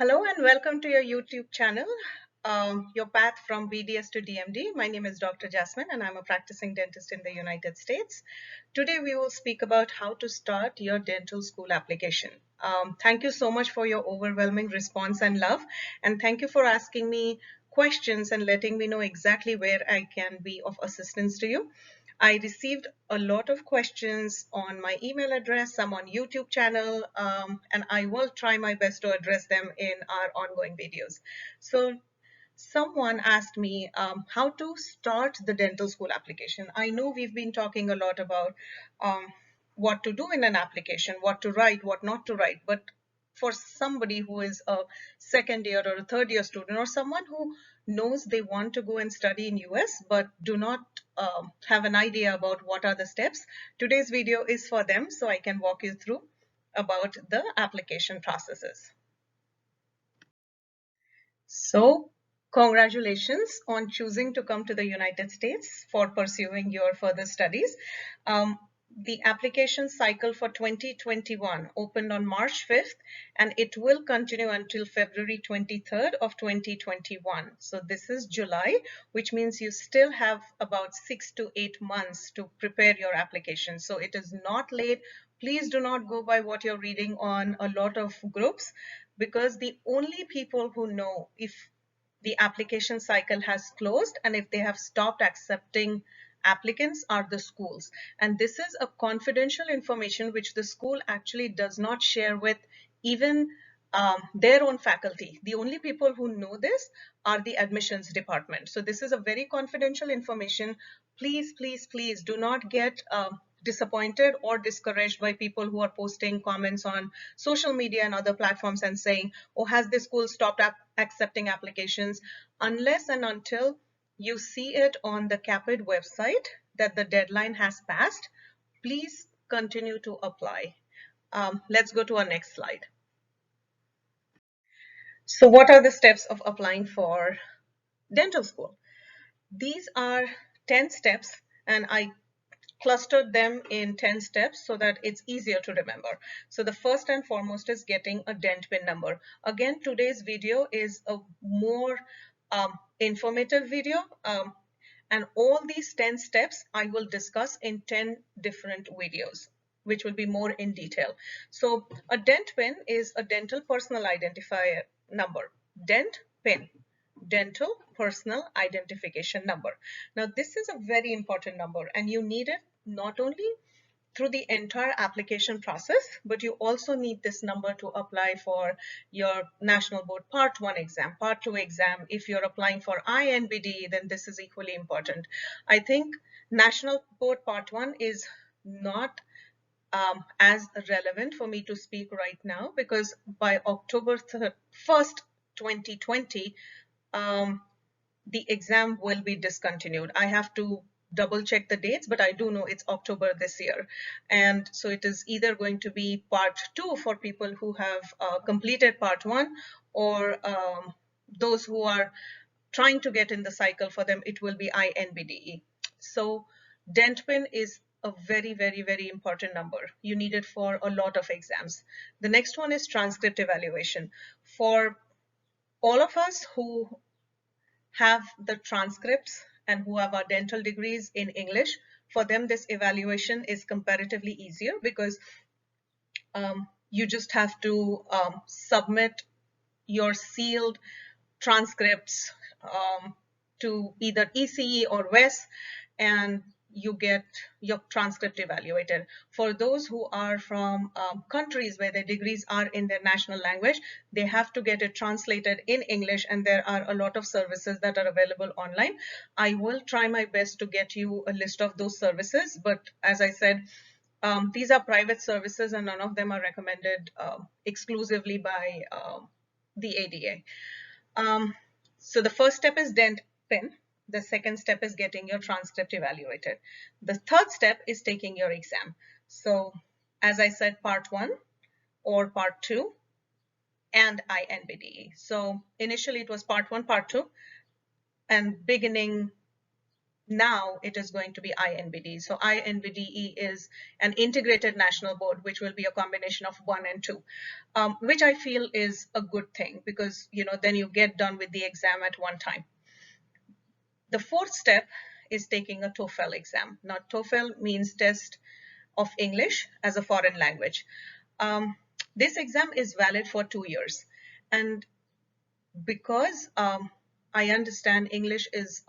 Hello and welcome to your YouTube channel, your path from BDS to DMD. My name is Dr. Jasmine and I'm a practicing dentist in the United States. Today we will speak about how to start your dental school application. Thank you so much for your overwhelming response and love, and thank you for asking me questions and letting me know exactly where I can be of assistance to you. I received a lot of questions on my email address, some on YouTube channel, and I will try my best to address them in our ongoing videos. So someone asked me how to start the dental school application. I know we've been talking a lot about what to do in an application, what to write, what not to write, but for somebody who is a second year or a third year student, or someone who knows they want to go and study in US but do not have an idea about what are the steps, today's video is for them, so I can walk you through about the application processes. So congratulations on choosing to come to the United States for pursuing your further studies. The application cycle for 2021 opened on March 5th, and it will continue until February 23rd of 2021. So this is July, which means you still have about 6 to 8 months to prepare your application. So it is not late. Please do not go by what you're reading on a lot of groups, because the only people who know if the application cycle has closed and if they have stopped accepting applicants are the schools. And this is a confidential information which the school actually does not share with even their own faculty. The only people who know this are the admissions department. So this is a very confidential information. Please, please, please do not get disappointed or discouraged by people who are posting comments on social media and other platforms and saying, oh, has this school stopped accepting applications? Unless and until you see it on the CAAPID website that the deadline has passed, please continue to apply. Let's go to our next slide. So what are the steps of applying for dental school? These are 10 steps, and I clustered them in 10 steps so that it's easier to remember. So the first and foremost is getting a dent pin number. Again, today's video is a more informative video, and all these 10 steps I will discuss in 10 different videos, which will be more in detail. So a dent pin is a dental personal identifier number. Dent pin, dental personal identification number. Now this is a very important number, and you need it not only through the entire application process, but you also need this number to apply for your National Board Part 1 exam, Part 2 exam. If you're applying for INBD, then this is equally important. I think National Board Part 1 is not as relevant for me to speak right now, because by October 1st, 2020, the exam will be discontinued. I have to double check the dates, but I do know it's October this year. And so it is either going to be part 2 for people who have completed part 1, or those who are trying to get in the cycle, for them it will be INBDE. So dent pin is a very, very, very important number. You need it for a lot of exams. The next one is transcript evaluation. For all of us who have the transcripts and who have our dental degrees in English, for them this evaluation is comparatively easier, because you just have to submit your sealed transcripts to either ECE or WES, and you get your transcript evaluated. For those who are from countries where their degrees are in their national language, they have to get it translated in English, and there are a lot of services that are available online. I will try my best to get you a list of those services, but as I said, these are private services and none of them are recommended exclusively by the ADEA. So the first step is dent pin. The second step is getting your transcript evaluated. The third step is taking your exam. So as I said, part 1 or part 2 and INBDE. So initially it was part 1, part 2, and beginning now it is going to be INBD. So INBDE is an integrated national board, which will be a combination of 1 and 2, which I feel is a good thing because, then you get done with the exam at one time. The fourth step is taking a TOEFL exam. Now, TOEFL means Test of English as a Foreign Language. This exam is valid for 2 years. And because I understand English is,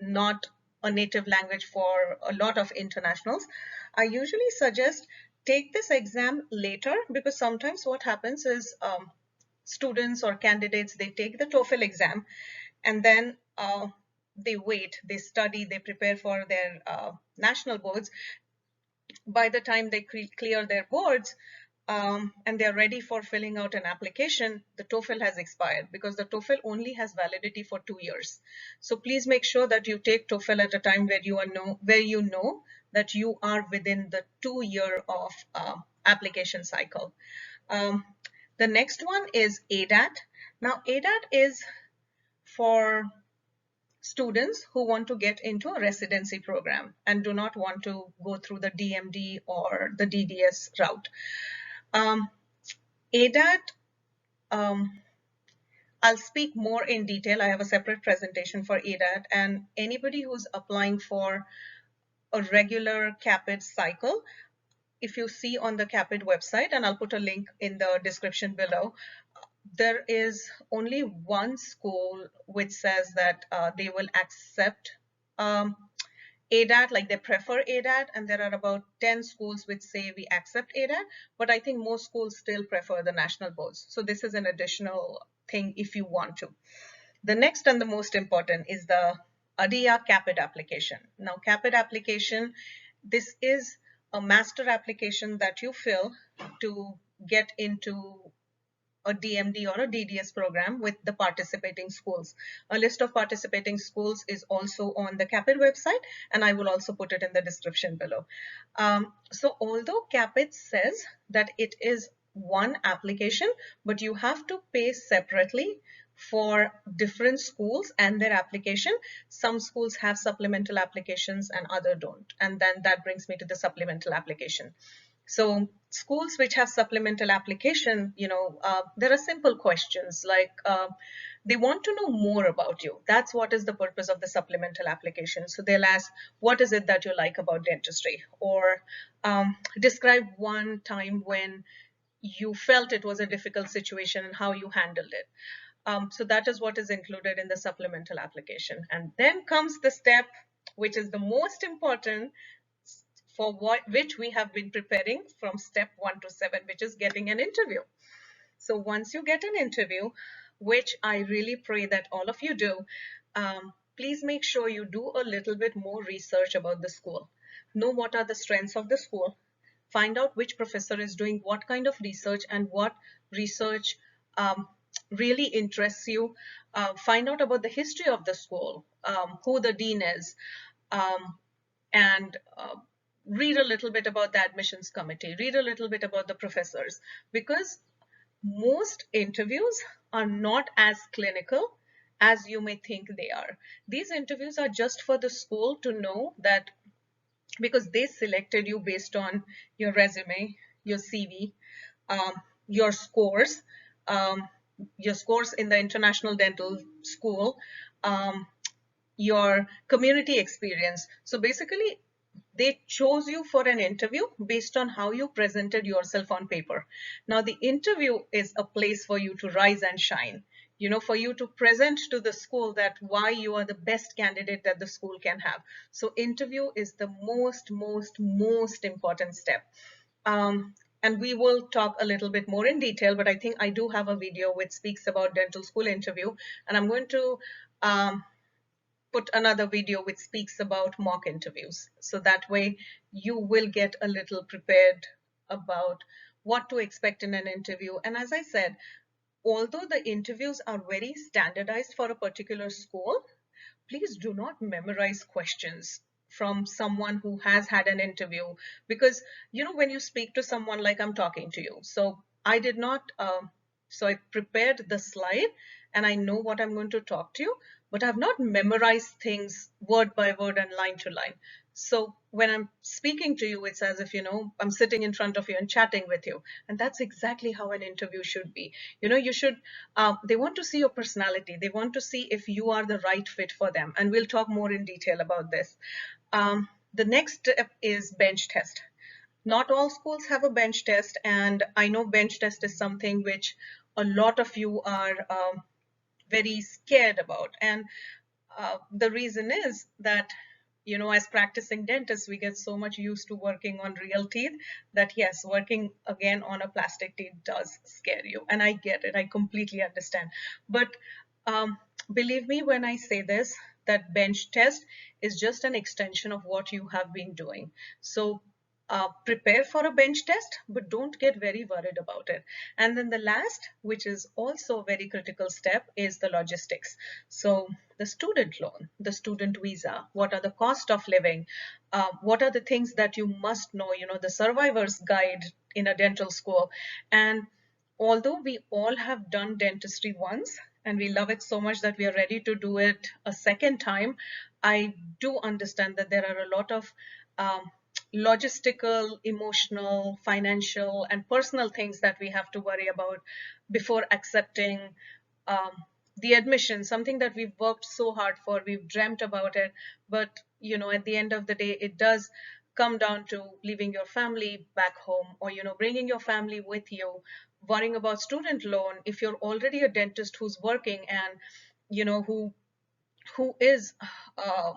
not a native language for a lot of internationals, I usually suggest take this exam later, because sometimes what happens is students or candidates, they take the TOEFL exam and then they wait, they study, they prepare for their national boards. By the time they clear their boards, and they're ready for filling out an application, the TOEFL has expired, because the TOEFL only has validity for 2 years. So please make sure that you take TOEFL at a time where you know that you are within the 2-year of application cycle. The next one is ADAT. Now, ADAT is for students who want to get into a residency program and do not want to go through the DMD or the DDS route. ADAT, I'll speak more in detail. I have a separate presentation for ADAT, and anybody who's applying for a regular CAAPID cycle, if you see on the CAAPID website, and I'll put a link in the description below, there is only one school which says that they will accept ADAT, like they prefer ADAT, and there are about 10 schools which say we accept ADAT, but I think most schools still prefer the national boards. So this is an additional thing if you want to. The next and the most important is the ADEA CAAPID application. Now, CAAPID application, this is a master application that you fill to get into a DMD or a DDS program with the participating schools. A list of participating schools is also on the CAAPID website, and I will also put it in the description below. So although CAAPID says that it is one application, but you have to pay separately for different schools and their application. Some schools have supplemental applications and other don't. And then that brings me to the supplemental application. So schools which have supplemental application, there are simple questions like they want to know more about you. That's what is the purpose of the supplemental application. So they'll ask, what is it that you like about dentistry? Or describe one time when you felt it was a difficult situation and how you handled it. So that is what is included in the supplemental application. And then comes the step, which is the most important, for which we have been preparing from step 1 to 7, which is getting an interview. So once you get an interview, which I really pray that all of you do, please make sure you do a little bit more research about the school. Know what are the strengths of the school. Find out which professor is doing what kind of research and what research really interests you. Find out about the history of the school, who the dean is, and read a little bit about the admissions committee, read a little bit about the professors, because most interviews are not as clinical as you may think they are. These interviews are just for the school to know that, because they selected you based on your resume, your CV, your scores in the International Dental School, your community experience. So basically, they chose you for an interview based on how you presented yourself on paper. Now, the interview is a place for you to rise and shine, for you to present to the school that why you are the best candidate that the school can have. So interview is the most important step. And we will talk a little bit more in detail, but I think I do have a video which speaks about dental school interview, and I'm going to put another video which speaks about mock interviews. So that way you will get a little prepared about what to expect in an interview. And as I said, although the interviews are very standardized for a particular school, please do not memorize questions from someone who has had an interview, because when you speak to someone like I'm talking to you, so I did not So I prepared the slide and I know what I'm going to talk to you, but I've not memorized things word by word and line to line. So when I'm speaking to you, it's as if, I'm sitting in front of you and chatting with you. And that's exactly how an interview should be. They want to see your personality. They want to see if you are the right fit for them. And we'll talk more in detail about this. The next step is bench test. Not all schools have a bench test, and I know bench test is something which a lot of you are very scared about. And the reason is that, as practicing dentists, we get so much used to working on real teeth that yes, working again on a plastic teeth does scare you. And I get it, I completely understand. But um, believe me when I say this, that bench test is just an extension of what you have been doing. So prepare for a bench test, but don't get very worried about it. And then the last, which is also a very critical step, is the logistics. So the student loan, the student visa, what are the cost of living, what are the things that you must know, the survivor's guide in a dental school. And although we all have done dentistry once and we love it so much that we are ready to do it a second time, I do understand that there are a lot of logistical, emotional, financial, and personal things that we have to worry about before accepting um, the admission, something that we've worked so hard for, we've dreamt about it, but at the end of the day, it does come down to leaving your family back home, or bringing your family with you, worrying about student loan. If you're already a dentist who's working and who is uh,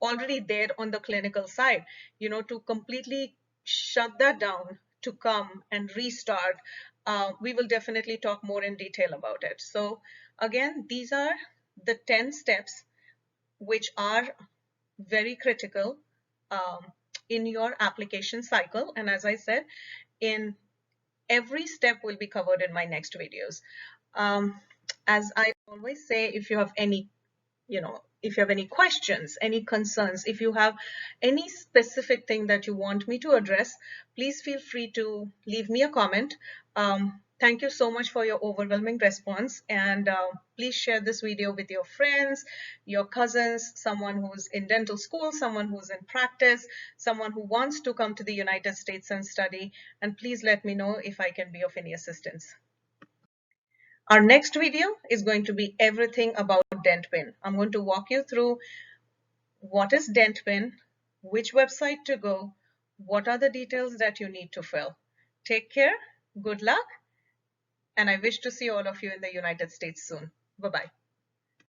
already there on the clinical side, to completely shut that down, to come and restart, we will definitely talk more in detail about it. So again, these are the 10 steps which are very critical um, in your application cycle. And as I said, in every step will be covered in my next videos. As I always say, if you have any if you have any questions, any concerns, if you have any specific thing that you want me to address, please feel free to leave me a comment. Thank you so much for your overwhelming response, and please share this video with your friends, your cousins, someone who's in dental school, someone who's in practice, someone who wants to come to the United States and study, and please let me know if I can be of any assistance. Our next video is going to be everything about DentPin. I'm going to walk you through what is DentPin, which website to go, what are the details that you need to fill. Take care, good luck, and I wish to see all of you in the United States soon. Bye-bye.